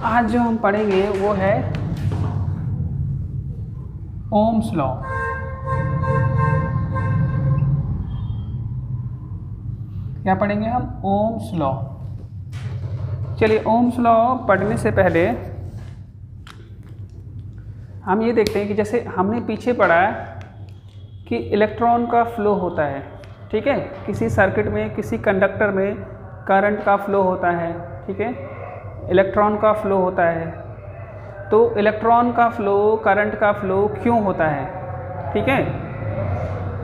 आज जो हम पढ़ेंगे वो है ओम्स लॉ। क्या पढ़ेंगे हम? Ohm's law. चलिए, ओम्स लॉ पढ़ने से पहले हम ये देखते हैं कि जैसे हमने पीछे पढ़ा कि इलेक्ट्रॉन का फ्लो होता है, ठीक है, किसी सर्किट में, किसी कंडक्टर में करंट का फ्लो होता है, ठीक है, इलेक्ट्रॉन का फ्लो होता है। तो इलेक्ट्रॉन का फ्लो, करंट का फ्लो क्यों होता है? ठीक है,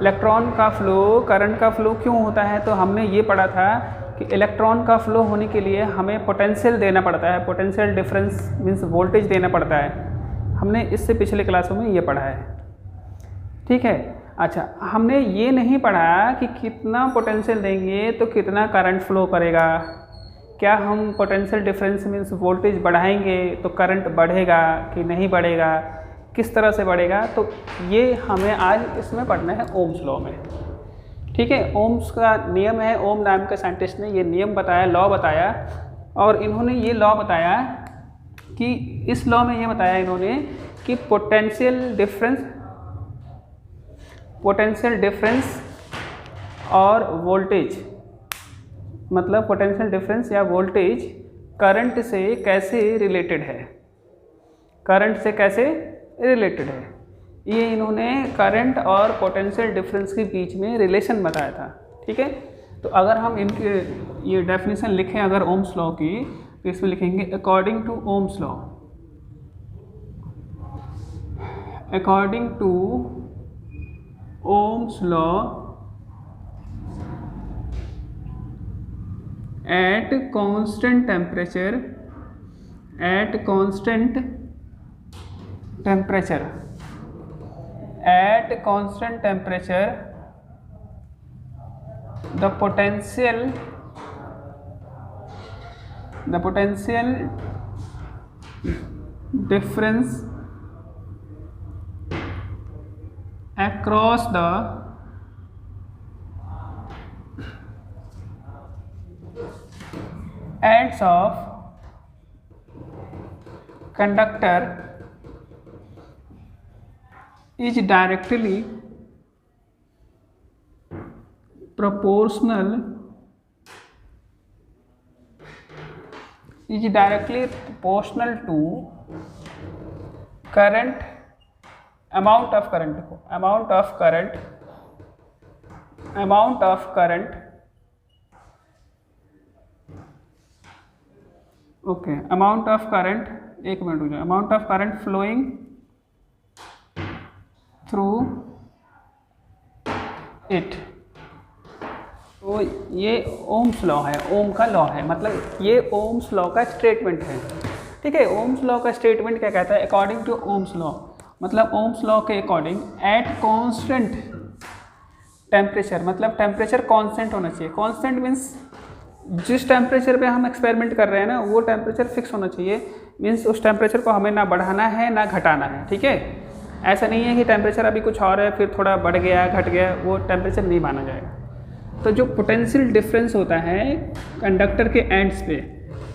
इलेक्ट्रॉन का फ्लो, करंट का फ्लो क्यों होता है? तो हमने ये पढ़ा था कि इलेक्ट्रॉन का फ्लो होने के लिए हमें पोटेंशियल देना पड़ता है, पोटेंशियल डिफरेंस मीन्स वोल्टेज देना पड़ता है। हमने इससे पिछले क्लासों में ये पढ़ा है, ठीक है। अच्छा, हमने ये नहीं पढ़ा कि कितना पोटेंशियल देंगे तो कितना करंट फ्लो करेगा। क्या हम पोटेंशियल डिफरेंस मीन्स वोल्टेज बढ़ाएंगे तो करंट बढ़ेगा कि नहीं बढ़ेगा, किस तरह से बढ़ेगा, तो ये हमें आज इसमें पढ़ना है ओम्स लॉ में, ठीक है। ओम्स का नियम है, ओम नाम के साइंटिस्ट ने ये नियम बताया, लॉ बताया, और इन्होंने ये लॉ बताया कि इस लॉ में ये बताया इन्होंने कि पोटेंशियल डिफरेंस और वोल्टेज, मतलब पोटेंशियल डिफरेंस या वोल्टेज करंट से कैसे रिलेटेड है, करंट से कैसे रिलेटेड है। ये इन्होंने करंट और पोटेंशियल डिफरेंस के बीच में रिलेशन बताया था, ठीक है। तो अगर हम इनके ये डेफिनेशन लिखें अगर ओम्स लॉ की, तो इसमें लिखेंगे according to Ohm's law, according to Ohm's law at constant temperature the potential difference across the ends of conductor is directly proportional to current, amount of current okay, amount of current, एक मिनट हो जाए, amount of current flowing through it. तो ये Ohm's law है, ओम का law है, मतलब ये ओम्स लॉ का स्टेटमेंट है, ठीक है। ओम्स लॉ का स्टेटमेंट क्या कहता है? अकॉर्डिंग टू ओम्स लॉ, मतलब ओम्स लॉ के अकॉर्डिंग एट कांस्टेंट टेम्परेचर, मतलब टेम्परेचर कांस्टेंट होना चाहिए। कांस्टेंट मीन्स जिस टेम्परेचर पे हम एक्सपेरिमेंट कर रहे हैं ना, वो टेम्परेचर फिक्स होना चाहिए, मीन्स उस टेम्परेचर को हमें ना बढ़ाना है ना घटाना है, ठीक है। ऐसा नहीं है कि टेम्परेचर अभी कुछ और है फिर थोड़ा बढ़ गया घट गया, वो टेम्परेचर नहीं माना जाएगा। तो जो पोटेंशियल डिफरेंस होता है कंडक्टर के एंड्स पे,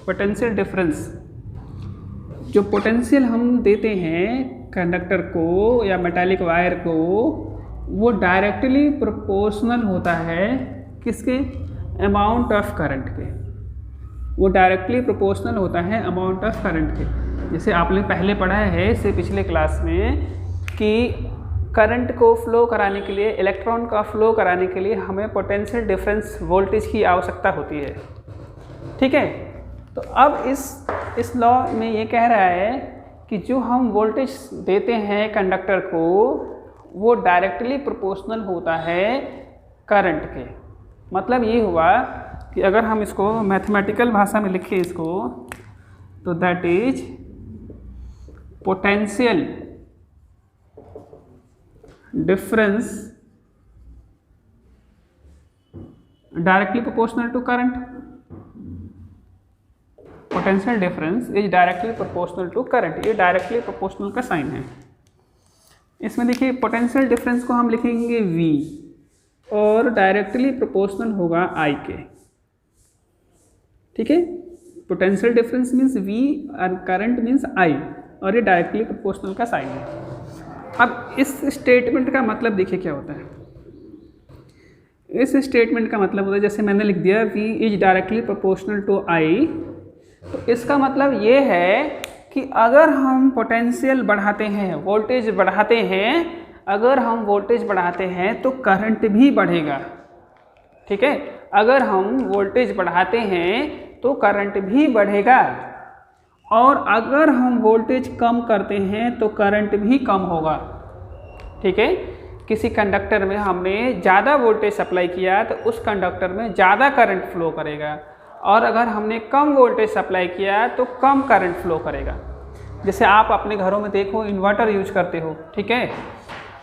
पोटेंशियल डिफरेंस, जो पोटेंशियल हम देते हैं कंडक्टर को या मेटालिक वायर को, वो डायरेक्टली प्रोपोर्शनल होता है किसके? अमाउंट ऑफ करंट के। वो डायरेक्टली प्रोपोर्शनल होता है अमाउंट ऑफ करंट के। जैसे आपने पहले पढ़ा है इससे पिछले क्लास में कि करंट को फ्लो कराने के लिए, इलेक्ट्रॉन का फ्लो कराने के लिए हमें पोटेंशियल डिफरेंस वोल्टेज की आवश्यकता होती है, ठीक है। तो अब इस लॉ में ये कह रहा है कि जो हम वोल्टेज देते हैं कंडक्टर को, वो डायरेक्टली प्रोपोर्शनल होता है करंट के। मतलब ये हुआ कि अगर हम इसको मैथमेटिकल भाषा में लिखें इसको, तो that is potential difference directly proportional to current. Potential difference is directly proportional to current, ये डायरेक्टली प्रोपोर्शनल का साइन है। इसमें देखिए पोटेंशियल डिफरेंस को हम लिखेंगे V और डायरेक्टली प्रोपोर्शनल होगा I के, ठीक है। पोटेंशियल डिफरेंस मीन्स V और करंट मीन्स I, और ये डायरेक्टली प्रोपोर्शनल का साइन है। अब इस स्टेटमेंट का मतलब देखिए क्या होता है। इस स्टेटमेंट का मतलब होता है, जैसे मैंने लिख दिया V is directly proportional to I, तो इसका मतलब ये है कि अगर हम पोटेंशियल बढ़ाते हैं, वोल्टेज बढ़ाते हैं, अगर हम वोल्टेज बढ़ाते हैं तो करंट भी बढ़ेगा। ठीक है, अगर हम वोल्टेज बढ़ाते हैं तो करंट भी बढ़ेगा, और अगर हम वोल्टेज कम करते हैं तो करंट भी कम होगा। ठीक है, किसी कंडक्टर में हमने ज़्यादा वोल्टेज सप्लाई किया तो उस कंडक्टर में ज़्यादा करंट फ्लो करेगा, और अगर हमने कम वोल्टेज सप्लाई किया तो कम करंट फ्लो करेगा। जैसे आप अपने घरों में देखो, इन्वर्टर यूज करते हो। ठीक है,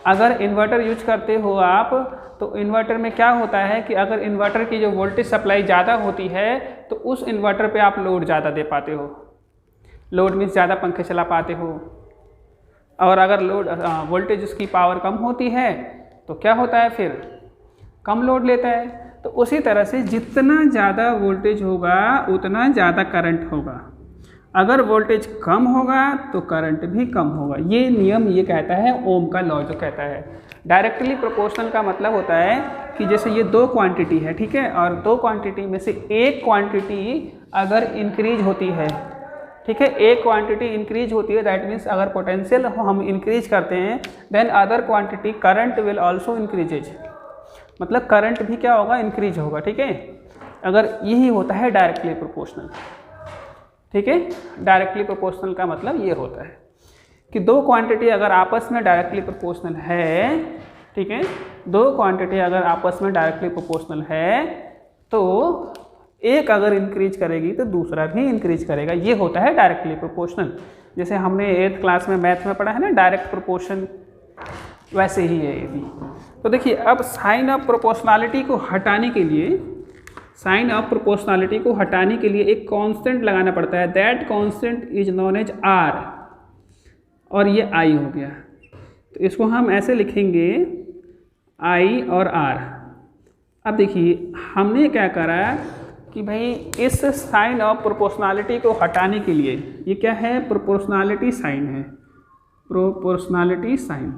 अगर इन्वर्टर यूज करते हो आप, तो इन्वर्टर में क्या होता है कि अगर इन्वर्टर की जो वोल्टेज सप्लाई ज़्यादा होती है तो उस इन्वर्टर पे आप लोड ज़्यादा दे पाते हो। लोड मीन्स ज़्यादा पंखे चला पाते हो। और अगर लोड वोल्टेज उसकी पावर कम होती है तो क्या होता है, फिर कम लोड लेता है। तो उसी तरह से जितना ज़्यादा वोल्टेज होगा उतना ज़्यादा करंट होगा, अगर वोल्टेज कम होगा तो करंट भी कम होगा। ये नियम ये कहता है, ओम का लॉ जो कहता है। डायरेक्टली प्रोपोर्शनल का मतलब होता है कि जैसे ये दो क्वांटिटी है, ठीक है, और दो क्वांटिटी में से एक क्वांटिटी अगर इंक्रीज होती है, ठीक है, एक क्वांटिटी इंक्रीज होती है, दैट मीन्स अगर पोटेंशियल हम इंक्रीज करते हैं then other quantity current will also increases, मतलब करंट भी क्या होगा, इंक्रीज होगा। ठीक है, अगर यही होता है डायरेक्टली प्रोपोर्शनल। ठीक है, डायरेक्टली प्रोपोर्शनल का मतलब ये होता है कि दो क्वांटिटी अगर आपस में डायरेक्टली प्रोपोर्शनल है, ठीक है, दो क्वांटिटी अगर आपस में डायरेक्टली प्रोपोर्शनल है तो एक अगर इंक्रीज करेगी तो दूसरा भी इंक्रीज करेगा। ये होता है डायरेक्टली प्रोपोर्शनल। जैसे हमने 8th क्लास में मैथ में पढ़ा है ना, डायरेक्ट प्रोपोर्शन, वैसे ही है ये भी। तो देखिए, अब साइन ऑफ प्रोपोर्शनलिटी को हटाने के लिए, साइन ऑफ प्रोपोर्शनलिटी को हटाने के लिए एक कांस्टेंट लगाना पड़ता है। That constant is known as R, और ये I हो गया। तो इसको हम ऐसे लिखेंगे I और R। अब देखिए हमने क्या करा कि भाई इस साइन ऑफ प्रोपोर्शनलिटी को हटाने के लिए, ये क्या है, प्रोपोर्शनलिटी साइन है, प्रोपोर्शनलिटी साइन।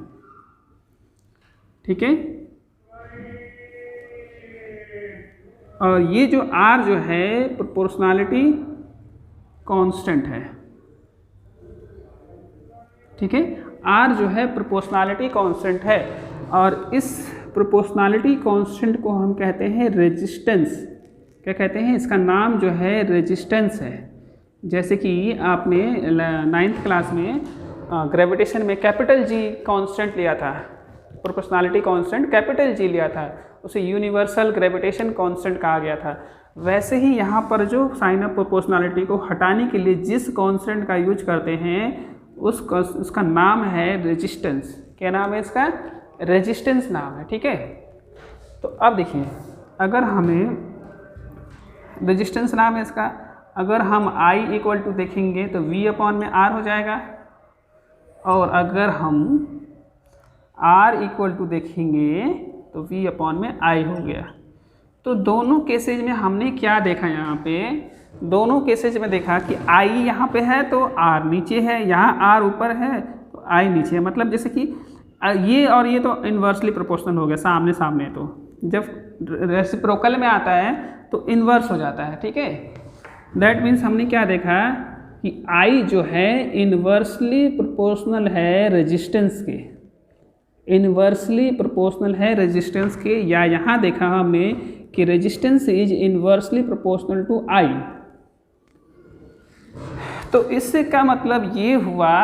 ठीक है, और ये जो R जो है प्रोपोर्शनलिटी कांस्टेंट है। ठीक है, R जो है प्रोपोर्शनलिटी कांस्टेंट है, और इस प्रोपोर्शनलिटी कांस्टेंट को हम कहते हैं रेजिस्टेंस। क्या कहते हैं, इसका नाम जो है रेजिस्टेंस है। जैसे कि आपने 9th क्लास में ग्रेविटेशन में कैपिटल G कांस्टेंट लिया था, प्रोपोर्शनलिटी कांस्टेंट कैपिटल G लिया था, उसे यूनिवर्सल ग्रेविटेशन कांस्टेंट कहा गया था। वैसे ही यहाँ पर जो साइन ऑफ प्रोपोर्शनलिटी को हटाने के लिए जिस कांस्टेंट का यूज करते हैं उसका नाम है रेजिस्टेंस। क्या नाम है इसका, रेजिस्टेंस नाम है। ठीक है, तो अब देखिए, अगर हमें रेजिस्टेंस नाम है इसका, अगर हम I इक्वल टू देखेंगे तो V अपॉन में R हो जाएगा, और अगर हम R इक्वल टू देखेंगे तो V अपॉन में I हो गया। तो दोनों केसेज में हमने क्या देखा, यहाँ पे दोनों केसेज में देखा कि I यहाँ पे है तो R नीचे है, यहाँ R ऊपर है तो I नीचे है। मतलब जैसे कि ये और ये तो इन्वर्सली प्रोपोर्शनल हो गया, सामने सामने। तो जब रेसिप्रोकल में आता है तो इन्वर्स हो जाता है। ठीक है, दैट मीन्स हमने क्या देखा कि I जो है इन्वर्सली प्रोपोर्शनल है रेजिस्टेंस के, इन्वर्सली प्रोपोर्शनल है रेजिस्टेंस के, या यहाँ देखा हमने कि resistance is inversely proportional to I। तो इससे का मतलब ये हुआ,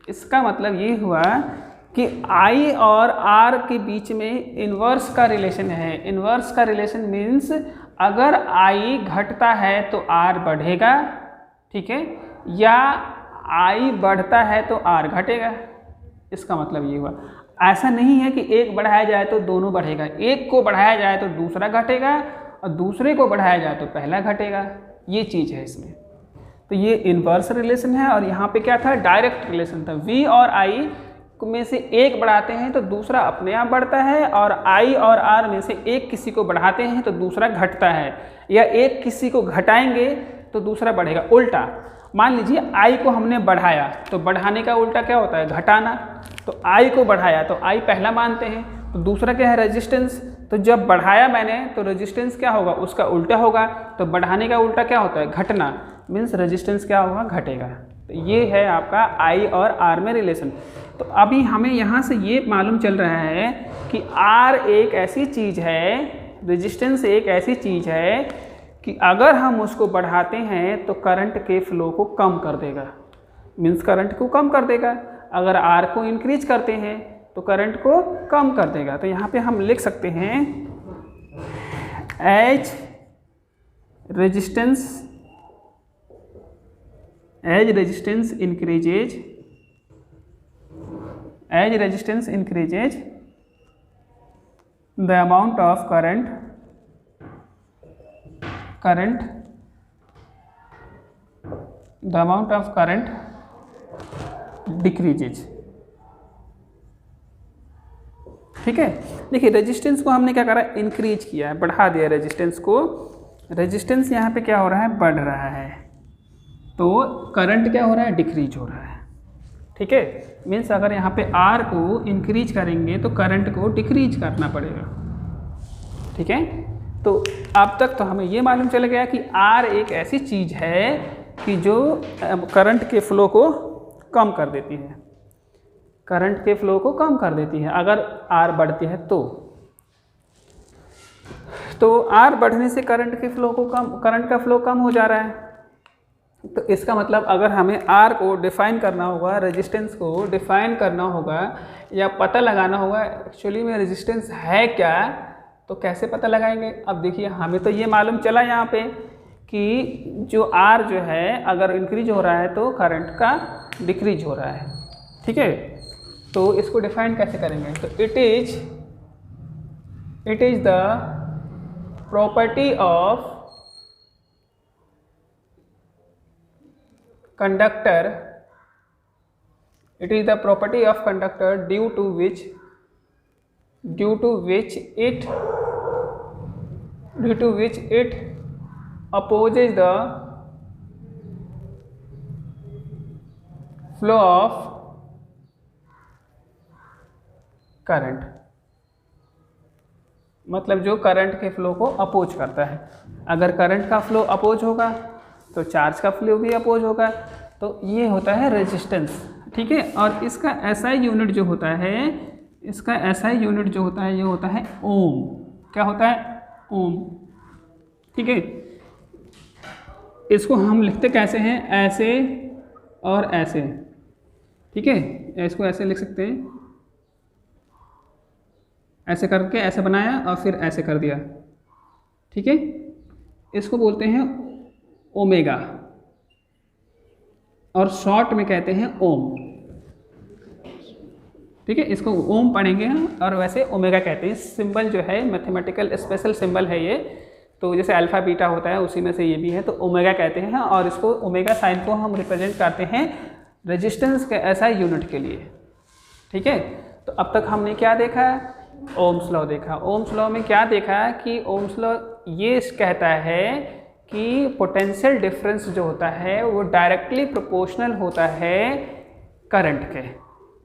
इसका मतलब ये हुआ कि I और R के बीच में इन्वर्स का रिलेशन है। इन्वर्स का रिलेशन मीन्स अगर I घटता है तो R बढ़ेगा, ठीक है, या I बढ़ता है तो R घटेगा। इसका मतलब ये हुआ। ऐसा नहीं है कि एक बढ़ाया जाए तो दोनों बढ़ेगा, एक को बढ़ाया जाए तो दूसरा घटेगा और दूसरे को बढ़ाया जाए तो पहला घटेगा। ये चीज़ है इसमें। तो ये इन्वर्स रिलेशन है, और यहाँ पे क्या था, डायरेक्ट रिलेशन था। V और I में से एक बढ़ाते हैं तो दूसरा अपने आप बढ़ता है, और I और R में से एक किसी को बढ़ाते हैं तो दूसरा घटता है, या एक किसी को घटाएंगे तो दूसरा बढ़ेगा। उल्टा मान लीजिए I को हमने बढ़ाया, तो बढ़ाने का उल्टा क्या होता है? घटाना। तो I को बढ़ाया तो I पहला मानते हैं, तो दूसरा क्या है? रेजिस्टेंस। तो जब बढ़ाया मैंने तो रेजिस्टेंस क्या होगा? उसका उल्टा होगा। तो बढ़ाने का उल्टा क्या होता है? घटना। मीन्स रेजिस्टेंस क्या होगा? घटेगा। तो ये है आपका I और R में रिलेशन। तो अभी हमें यहाँ से ये मालूम चल रहा है कि R एक ऐसी चीज़ है, रेजिस्टेंस एक ऐसी चीज़ है कि अगर हम उसको बढ़ाते हैं तो करंट के फ्लो को कम कर देगा, मीन्स करंट को कम कर देगा। अगर R को इंक्रीज करते हैं तो करंट को कम कर देगा। तो यहाँ पे हम लिख सकते हैं as resistance increases the amount of current decreases। ठीक है, देखिए रेजिस्टेंस को हमने क्या करा? इंक्रीज किया है, बढ़ा दिया रेजिस्टेंस को। रेजिस्टेंस यहाँ पे क्या हो रहा है? बढ़ रहा है, तो करंट क्या हो रहा है? डिक्रीज हो रहा है। ठीक है, मीन्स अगर यहाँ पे R को इंक्रीज करेंगे तो करंट को डिक्रीज करना पड़ेगा। ठीक है, तो अब तक तो हमें ये मालूम चल गया कि R एक ऐसी चीज़ है कि जो करंट के फ्लो को कम कर देती है, करंट के फ्लो को कम कर देती है अगर R बढ़ती है तो R बढ़ने से करंट का फ्लो कम हो जा रहा है। तो इसका मतलब अगर हमें R को डिफ़ाइन करना होगा, रेजिस्टेंस को डिफ़ाइन करना होगा या पता लगाना होगा एक्चुअली में रेजिस्टेंस है क्या, तो कैसे पता लगाएंगे? अब देखिए हमें तो ये मालूम चला यहाँ पे कि जो R जो है अगर इंक्रीज हो रहा है तो करंट का डिक्रीज हो रहा है। ठीक है, तो इसको डिफ़ाइन कैसे करेंगे? तो it is the property of conductor, it is the property of conductor due to which it opposes the flow of current। मतलब जो करंट के फ्लो को अपोज करता है। अगर करंट का फ्लो अपोज होगा तो चार्ज का फ्लो भी अपोज होगा। तो ये होता है रेजिस्टेंस। ठीक है, और इसका SI यूनिट जो होता है, ये होता है ओम। क्या होता है? ओम। ठीक है, इसको हम लिखते कैसे हैं? ऐसे और ऐसे। ठीक है, इसको ऐसे लिख सकते हैं, ऐसे करके ऐसे बनाया और फिर ऐसे कर दिया। ठीक है, इसको बोलते हैं ओमेगा और शॉर्ट में कहते हैं ओम। ठीक है, इसको ओम पढ़ेंगे हम और वैसे ओमेगा कहते हैं। सिंबल जो है मैथमेटिकल स्पेशल सिंबल है ये, तो जैसे अल्फ़ा बीटा होता है उसी में से ये भी है, तो ओमेगा कहते हैं। और इसको ओमेगा साइन को हम रिप्रेजेंट करते हैं रेजिस्टेंस के SI यूनिट के लिए। ठीक है, तो अब तक हमने क्या देखा? ओम्स लॉ देखा। ओम्स लॉ में क्या देखा कि ओम्स लॉ ये कहता है कि पोटेंशियल डिफरेंस जो होता है वो डायरेक्टली प्रोपोर्शनल होता है करंट के।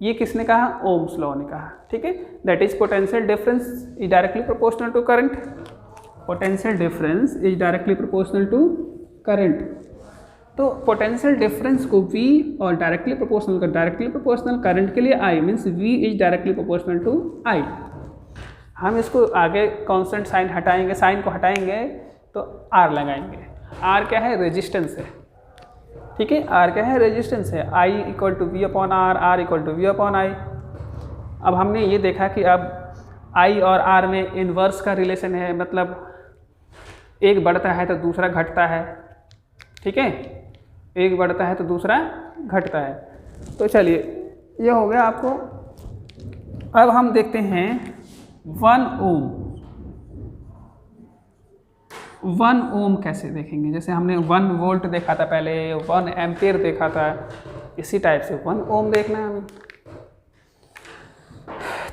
ये किसने कहा? ओम्स लॉ ने कहा। ठीक है, that is potential difference is directly proportional to current. Potential difference is directly proportional to current. तो पोटेंशियल डिफरेंस को V और डायरेक्टली प्रोपोर्शनल करंट के लिए I means V is directly proportional to I। हम इसको आगे कांस्टेंट साइन हटाएंगे, sign को हटाएंगे तो R लगाएंगे। R क्या है? रेजिस्टेंस है। ठीक है, R क्या है? रेजिस्टेंस है। I equal to V upon R, R equal to V upon I। अब हमने ये देखा कि अब I और R में इन्वर्स का रिलेशन है, मतलब एक बढ़ता है तो दूसरा घटता है। ठीक है, एक बढ़ता है तो दूसरा घटता है। तो चलिए ये हो गया आपको। अब हम देखते हैं 1 ओम। 1 ओम कैसे देखेंगे? जैसे हमने 1 वोल्ट देखा था पहले, 1 एम्पियर देखा था, इसी टाइप से 1 ओम देखना है हमें।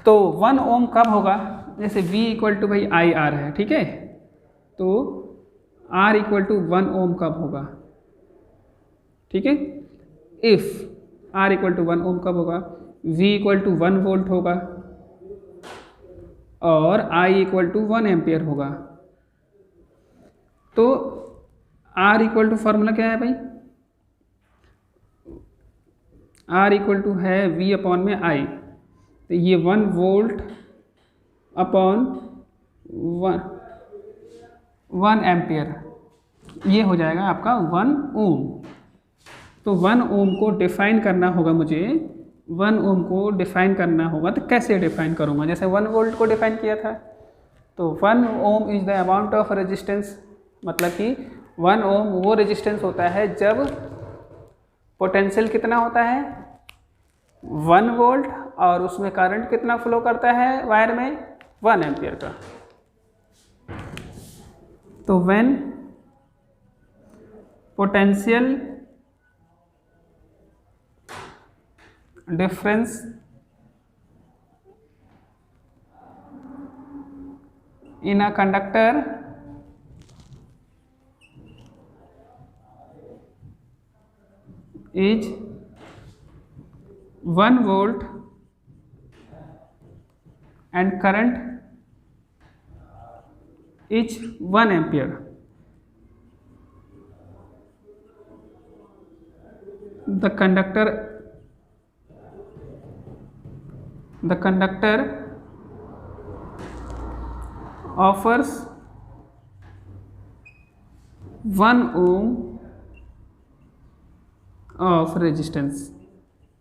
तो 1 ओम कब होगा? जैसे V इक्वल टू भाई IR है। ठीक है, तो R इक्वल टू 1 ओम कब होगा? ठीक है। इफ़ R इक्वल टू 1 ओम कब होगा, V इक्वल टू 1 वोल्ट होगा और I इक्वल टू 1 एम्पियर होगा। तो R इक्वल टू फॉर्मूला क्या है भाई, R इक्वल टू है V अपॉन में I, तो ये 1 वोल्ट अपॉन 1 एम्पियर, ये हो जाएगा आपका 1 ओम। तो 1 ओम को डिफाइन करना होगा मुझे, 1 ओम को डिफाइन करना होगा। तो कैसे डिफाइन करूँगा, जैसे 1 वोल्ट को डिफाइन किया था, तो 1 ohm is the amount of resistance, मतलब कि 1 ओम वो रेजिस्टेंस होता है जब पोटेंशियल कितना होता है 1 वोल्ट और उसमें करंट कितना फ्लो करता है वायर में 1 एम्पियर का। तो when potential difference in a conductor is 1 volt and current is 1 ampere, the conductor offers 1 ohm of resistance।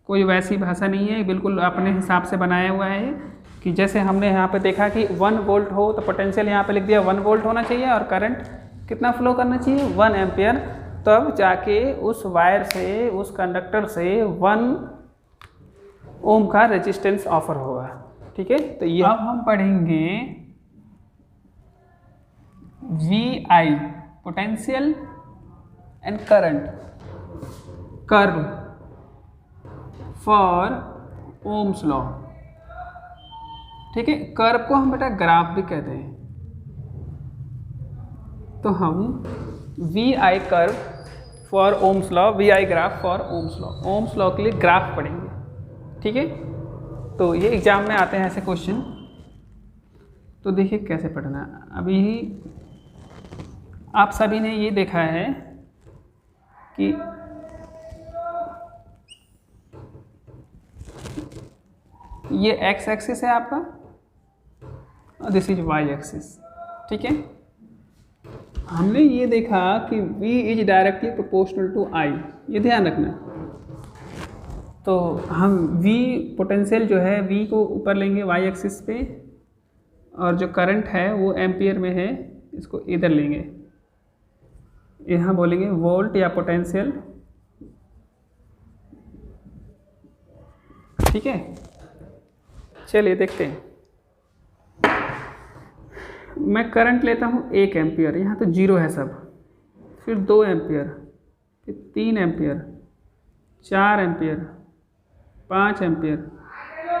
कोई वैसी भाषा नहीं है, बिल्कुल अपने हिसाब से बनाया हुआ है कि जैसे हमने यहाँ पे देखा कि 1 वोल्ट हो तो पोटेंशियल यहाँ पे लिख दिया 1 वोल्ट होना चाहिए और करंट कितना फ्लो करना चाहिए 1 एम्पियर, तब जाके उस वायर से, उस कंडक्टर से 1 ओम का रेजिस्टेंस ऑफर होगा। ठीक है, तो ये अब हम पढ़ेंगे VI potential and current curve for Ohm's law. ठीक है, कर्व को हम बेटा ग्राफ भी कहते हैं। तो हम VI curve for Ohm's law, VI graph for Ohm's law, Ohm's law के लिए ग्राफ पढ़ेंगे। ठीक है, तो ये एग्जाम में आते हैं ऐसे क्वेश्चन। तो देखिए कैसे पढ़ना। अभी आप सभी ने ये देखा है कि ये x एक्सिस है आपका और दिस इज y एक्सिस। ठीक है, हमने ये देखा कि v is directly proportional to I, ये ध्यान रखना। तो हम v पोटेंशियल जो है v को ऊपर लेंगे y एक्सिस पे और जो करंट है वो एम्पियर में है, इसको इधर लेंगे, यहाँ बोलेंगे वोल्ट या पोटेंशियल। ठीक है, चलिए देखते हैं। मैं करंट लेता हूँ 1 एम्पियर, यहाँ तो 0 है सब, फिर 2 एम्पियर, फिर 3 एम्पियर, 4 एम्पियर, 5 एम्पियर,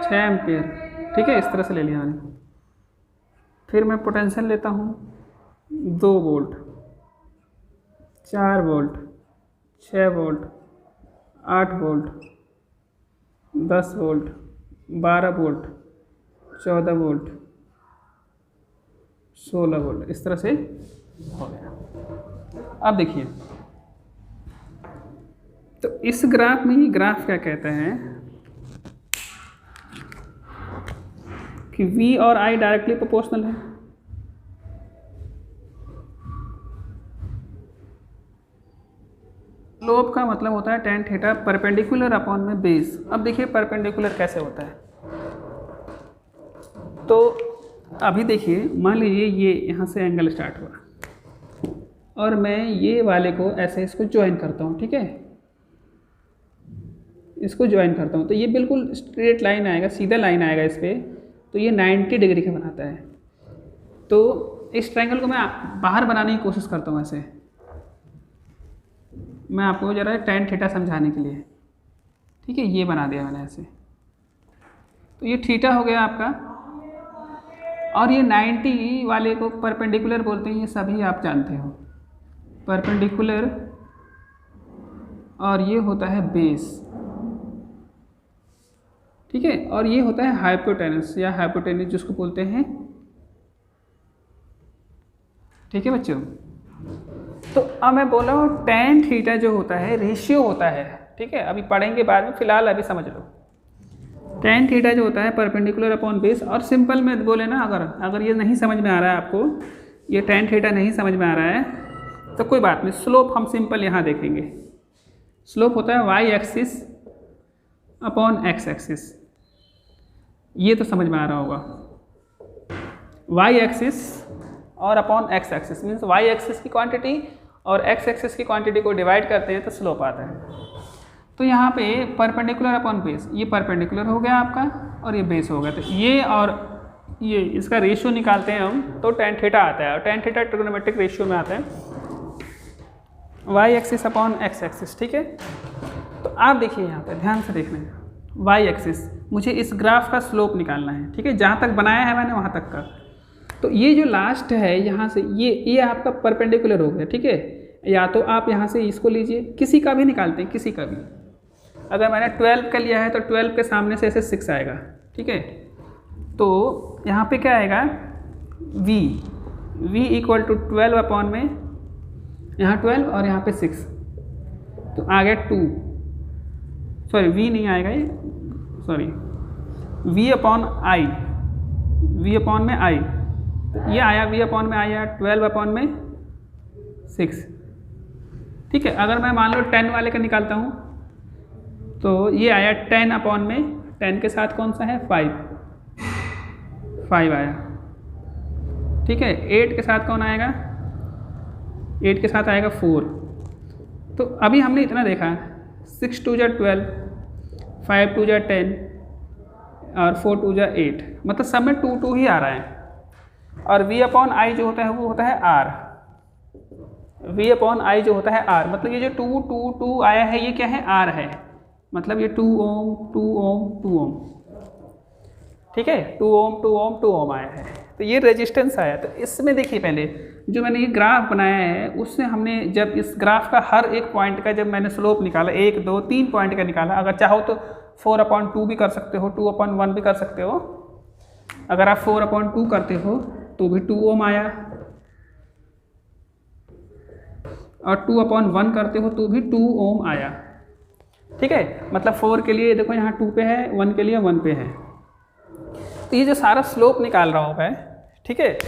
6 एम्पियर। ठीक है, इस तरह से ले लिया मैंने। फिर मैं पोटेंशियल लेता हूँ 2 volt, 4 volt, 6 volt, 8 volt, 10 volt, 12 volt, 14 volt, 16 volt, इस तरह से हो गया। अब देखिए, तो इस ग्राफ में, ये ग्राफ क्या कहते हैं कि V और I डायरेक्टली प्रोपोर्शनल है। स्लोप का मतलब होता है tan थीटा परपेंडिकुलर अपॉन में बेस। अब देखिए परपेंडिकुलर कैसे होता है। तो अभी देखिए, मान लीजिए ये यहाँ से एंगल स्टार्ट हुआ और मैं ये वाले को ऐसे इसको ज्वाइन करता हूँ। ठीक है, इसको ज्वाइन करता हूँ तो ये बिल्कुल स्ट्रेट लाइन आएगा, सीधा लाइन आएगा इस पर। तो ये 90 डिग्री का बनाता है। तो इस ट्रायंगल को मैं बाहर बनाने की कोशिश करता हूँ ऐसे। मैं आपको ज़रा tan थीटा समझाने के लिए, ठीक है, ये बना दिया मैंने ऐसे। तो ये थीटा हो गया आपका, और ये 90 वाले को परपेंडिकुलर बोलते हैं, ये सभी आप जानते हो। परपेंडिकुलर और ये होता है बेस, ठीक है, और ये होता है हाइपोटेनस या हाइपोटेनस जिसको बोलते हैं, ठीक है बच्चों। तो अब मैं बोल रहा हूँ tan थीटा जो होता है रेशियो होता है, ठीक है, अभी पढ़ेंगे बाद में, फिलहाल अभी समझ लो। tan थीटा जो होता है परपेंडिकुलर अपॉन बेस, और सिंपल में बोले ना, अगर ये नहीं समझ में आ रहा है आपको, ये tan थीटा नहीं समझ में आ रहा है तो कोई बात नहीं, स्लोप हम सिंपल यहाँ देखेंगे। स्लोप होता है y axis upon x axis, ये तो समझ में आ रहा होगा। y एक्सिस और upon x axis means y axis की क्वांटिटी और x एक्सिस की क्वांटिटी को डिवाइड करते हैं तो स्लोप आता है। तो यहाँ पे परपेंडिकुलर अपॉन बेस, ये परपेंडिकुलर हो गया आपका और ये बेस हो गया, तो ये और ये इसका रेशियो निकालते हैं हम तो tan थीटा आता है, और tan थीटा ट्रिग्नोमेट्रिक रेशियो में आता है y axis upon x axis, ठीक है। तो आप देखिए यहाँ पे ध्यान से देखना है, y एक्सिस मुझे इस ग्राफ का स्लोप निकालना है, ठीक है, जहाँ तक बनाया है मैंने वहाँ तक का। तो ये जो लास्ट है यहाँ से ये आपका परपेंडिकुलर हो गया, ठीक है। या तो आप यहाँ से इसको लीजिए, किसी का भी निकालते हैं, किसी का भी। अगर मैंने 12 का लिया है तो 12 के सामने से ऐसे 6 आएगा, ठीक है। तो यहाँ पे क्या आएगा, v इक्वल टू 12 अपॉन में यहाँ 12 और यहाँ पे 6, तो आ गया 2, सॉरी v नहीं आएगा ये, sorry v upon i, v upon में i, तो ये आया v अपॉन में आया 12 अपॉन में 6, ठीक है। अगर मैं मान लो 10 वाले का निकालता हूँ तो ये आया 10 अपॉन में 10 के साथ कौन सा है 5 आया, ठीक है। 8 के साथ कौन आएगा, 8 के साथ आएगा 4। तो अभी हमने इतना देखा, 6 2 जा 12, 5 2 जा 10 और 4 2 जा 8, मतलब सब में 2 2 ही आ रहा है। और v अपॉन आई जो होता है वो होता है r, v अपॉन आई जो होता है r, मतलब ये जो 2 2 2 आया है ये क्या है, r है, मतलब ये 2 ओम 2 ओम 2 ओम, ठीक है, 2 ओम 2 ओम 2 ओम आया है। तो ये रेजिस्टेंस आया। तो इसमें देखिए पहले जो मैंने ये ग्राफ बनाया है उससे हमने जब इस ग्राफ का हर एक पॉइंट का जब मैंने स्लोप निकाला, 1 2 3 पॉइंट का निकाला, अगर चाहो तो 4/2 भी कर सकते हो, 2/1 भी कर सकते हो। अगर आप 4/2 करते हो तो भी 2 ओम आया, और 2/1 करते हो तो भी 2 ओम आया, ठीक है। मतलब 4 के लिए देखो यहाँ 2 पे है, 1 के लिए 1 पे है। तो ये जो सारा स्लोप निकाल रहा हूँ मैं, ठीक है।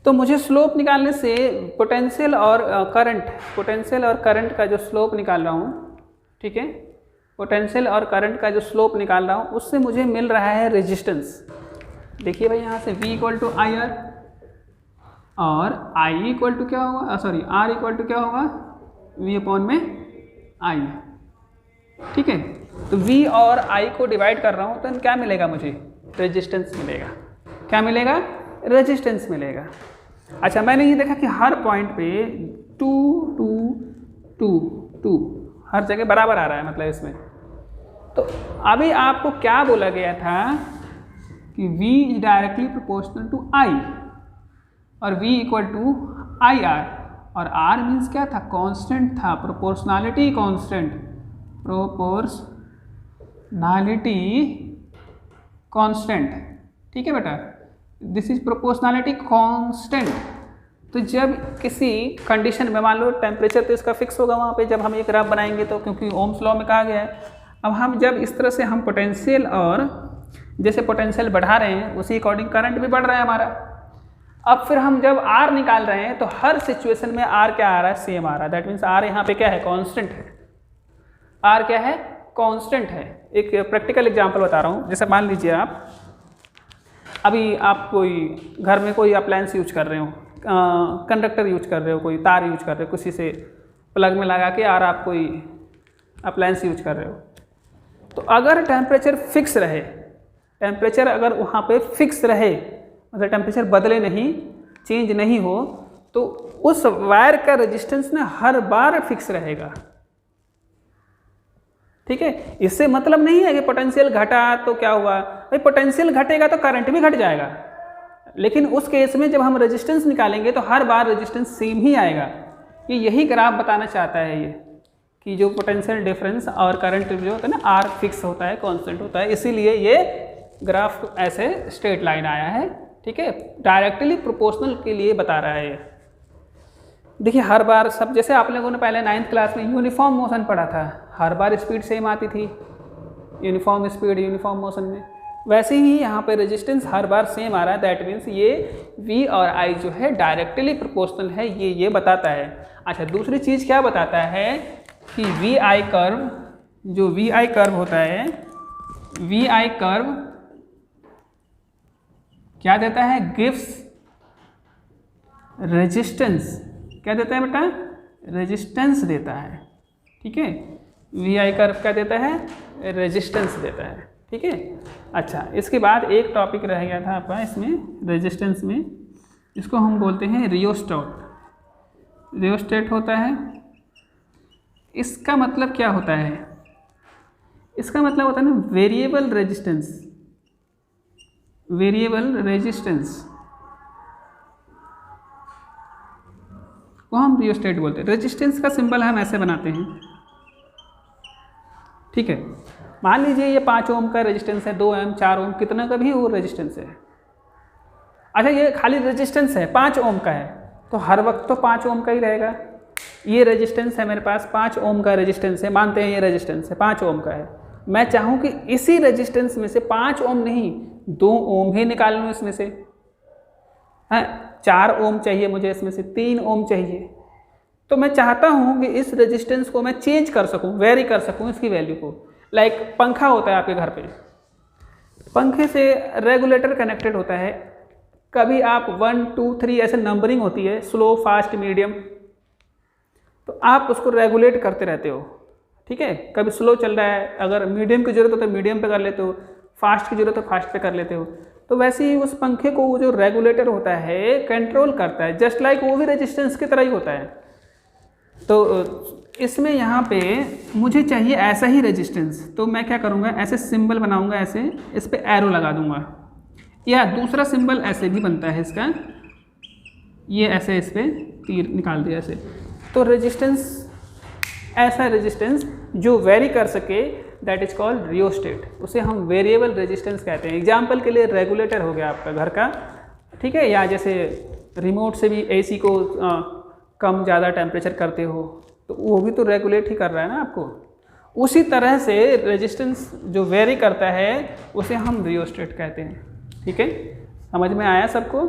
तो मुझे स्लोप निकालने से पोटेंशियल और करंट का जो स्लोप निकाल रहा हूँ, ठीक है, पोटेंशियल और करंट का जो स्लोप निकाल रहा हूँ उससे मुझे मिल रहा है रेजिस्टेंस। देखिए भाई यहाँ से v equal to I R, और i इक्वल टू क्या होगा, सॉरी r इक्वल टू क्या होगा, v अपॉन में i, ठीक है। तो v और i को डिवाइड कर रहा हूँ तो क्या मिलेगा मुझे, रेजिस्टेंस मिलेगा। क्या मिलेगा, रेजिस्टेंस मिलेगा। अच्छा, मैंने ये देखा कि हर पॉइंट पे 2 2 2 2 हर जगह बराबर आ रहा है, मतलब इसमें। तो अभी आपको क्या बोला गया था कि v is directly proportional to i और v equal to I R, और r मीन्स क्या था, कांस्टेंट था, प्रोपोर्शनैलिटी कांस्टेंट, प्रोपोर्शनैलिटी कांस्टेंट, ठीक है बेटा, दिस इज प्रोपोर्शनैलिटी कांस्टेंट। तो जब किसी कंडीशन में मान लो टेम्परेचर तो इसका फिक्स होगा वहाँ पे जब हम एक ग्राफ बनाएंगे, तो क्योंकि ओम्स लॉ में कहा गया है। अब हम जब इस तरह से हम पोटेंशियल, और जैसे पोटेंशियल बढ़ा रहे हैं उसी अकॉर्डिंग करंट भी बढ़ रहा है हमारा। अब फिर हम जब R निकाल रहे हैं तो हर सिचुएशन में R क्या आ रहा है, सेम आ रहा है। दैट मीन्स R यहाँ पे क्या है, कांस्टेंट है। R क्या है, कांस्टेंट है। एक प्रैक्टिकल एग्जांपल बता रहा हूँ। जैसे मान लीजिए आप अभी आप कोई घर में कोई अप्लायंस यूज कर रहे हो, कंडक्टर यूज कर रहे हो, कोई तार यूज कर रहे हो, किसी से प्लग में लगा के और आप कोई अप्लायंस यूज कर रहे हो। तो अगर टेम्परेचर फिक्स रहे, टेम्परेचर अगर वहाँ पे फिक्स रहे, मतलब टेम्परेचर बदले नहीं, चेंज नहीं हो, तो उस वायर का रेजिस्टेंस ना हर बार फिक्स रहेगा, ठीक है। इससे मतलब नहीं है कि पोटेंशियल घटा तो क्या हुआ, भाई पोटेंशियल घटेगा तो करंट भी घट जाएगा, लेकिन उस केस में जब हम रेजिस्टेंस निकालेंगे तो हर बार रेजिस्टेंस सेम ही आएगा। कि यही ग्राफ बताना चाहता है ये कि जो पोटेंशियल डिफरेंस और करंट जो होता है ना आर फिक्स होता है, कांस्टेंट होता है, इसीलिए ये ग्राफ ऐसे स्ट्रेट लाइन आया है। ठीक है, डायरेक्टली प्रोपोर्शनल के लिए बता रहा है ये। देखिए हर बार सब, जैसे आप लोगों ने पहले 9th क्लास में यूनिफॉर्म मोशन पढ़ा था, हर बार स्पीड सेम आती थी, यूनिफॉर्म स्पीड यूनिफॉर्म मोशन में, वैसे ही यहाँ पे रेजिस्टेंस हर बार सेम आ रहा है। दैट मीन्स ये V और I जो है डायरेक्टली प्रोपोर्शनल है, ये बताता है। अच्छा, दूसरी चीज़ क्या बताता है कि VI कर्व, जो VI कर्व होता है, VI कर्व क्या देता है, गिव्स रेजिस्टेंस, क्या देता है बेटा, रेजिस्टेंस देता है। ठीक है, VI कर्व क्या देता है, रेजिस्टेंस देता है। ठीक है, अच्छा इसके बाद एक टॉपिक रह गया था आपका इसमें रेजिस्टेंस में, इसको हम बोलते हैं रियोस्टेट। रियोस्टेट होता है, इसका मतलब क्या होता है, इसका मतलब होता है ना वेरिएबल रेजिस्टेंस, वेरिएबल रेजिस्टेंस को हम रियोस्टेट बोलते हैं। रेजिस्टेंस का सिंबल हम ऐसे बनाते हैं। ठीक है, मान लीजिए ये 5 ओम का रेजिस्टेंस है, 2 ओम 4 ओम कितना का भी वो रेजिस्टेंस है। अच्छा ये खाली रेजिस्टेंस है, 5 ओम का है, तो हर वक्त तो 5 ओम का ही रहेगा। ये रेजिस्टेंस है मेरे पास, 5 ओम का रेजिस्टेंस है, मानते हैं ये रेजिस्टेंस है 5 ओम का है। मैं चाहूँ कि इसी रेजिस्टेंस में से 5 ओम नहीं 2 ओम ही निकाल लूँ इसमें से, है 4 ओम चाहिए मुझे, इसमें से 3 ओम चाहिए, तो मैं चाहता हूँ कि इस रेजिस्टेंस को मैं चेंज कर सकूँ, वेरी कर सकूँ इसकी वैल्यू को। लाइक पंखा होता है आपके घर पे, पंखे से रेगुलेटर कनेक्टेड होता है, कभी आप 1 2 3 ऐसे नंबरिंग होती है, स्लो फास्ट मीडियम, तो आप उसको रेगुलेट करते रहते हो। ठीक है, कभी स्लो चल रहा है, अगर मीडियम की ज़रूरत हो तो मीडियम पे कर लेते हो, फास्ट की ज़रूरत हो फास्ट पे कर लेते हो। तो वैसे ही उस पंखे को वो जो रेगुलेटर होता है कंट्रोल करता है, जस्ट लाइक वो भी रेजिस्टेंस की तरह ही होता है। तो इसमें यहाँ पे मुझे चाहिए ऐसा ही रेजिस्टेंस, तो मैं क्या करूँगा, ऐसे सिंबल बनाऊँगा, ऐसे इस पर एरो लगा दूँगा, या दूसरा सिंबल ऐसे भी बनता है इसका, ये ऐसे इस पर तीर निकाल दिया ऐसे। तो रेजिस्टेंस, ऐसा रेजिस्टेंस जो वेरी कर सके, दैट इज कॉल्ड रियोस्टेट, उसे हम वेरिएबल रेजिस्टेंस कहते हैं। एग्जाम्पल के लिए रेगुलेटर हो गया आपका घर का, ठीक है, या जैसे रिमोट से भी AC को कम ज़्यादा टेम्परेचर करते हो, तो वो भी तो रेगुलेट ही कर रहा है ना आपको। उसी तरह से रेजिस्टेंस जो वेरी करता है उसे हम रियोस्टेट कहते हैं। ठीक है, समझ में आया सबको?